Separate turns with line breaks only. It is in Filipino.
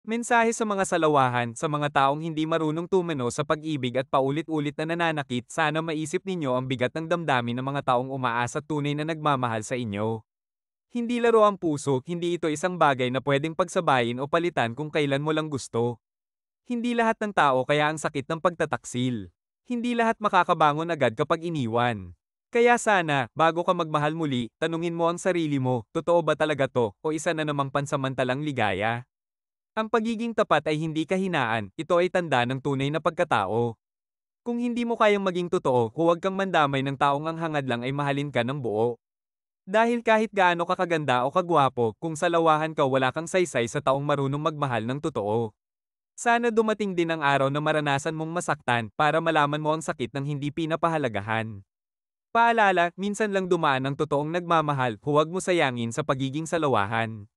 Mensahe sa mga salawahan, sa mga taong hindi marunong tumano sa pag-ibig at paulit-ulit na nananakit, sana maisip ninyo ang bigat ng damdamin ng mga taong umaasa tunay na nagmamahal sa inyo. Hindi laro ang puso, hindi ito isang bagay na pwedeng pagsabayin o palitan kung kailan mo lang gusto. Hindi lahat ng tao kaya ang sakit ng pagtataksil. Hindi lahat makakabangon agad kapag iniwan. Kaya sana, bago ka magmahal muli, tanungin mo ang sarili mo, totoo ba talaga to, o isa na namang pansamantalang ligaya? Ang pagiging tapat ay hindi kahinaan, ito ay tanda ng tunay na pagkatao. Kung hindi mo kayang maging totoo, huwag kang mandamay ng taong ang hangad lang ay mahalin ka ng buo. Dahil kahit gaano ka kaganda o kagwapo, kung sa lawahan ka wala kang saysay sa taong marunong magmahal ng totoo. Sana dumating din ang araw na maranasan mong masaktan para malaman mo ang sakit ng hindi pinapahalagahan. Paalala, minsan lang dumaan ang totoong nagmamahal, huwag mo sayangin sa pagiging salawahan.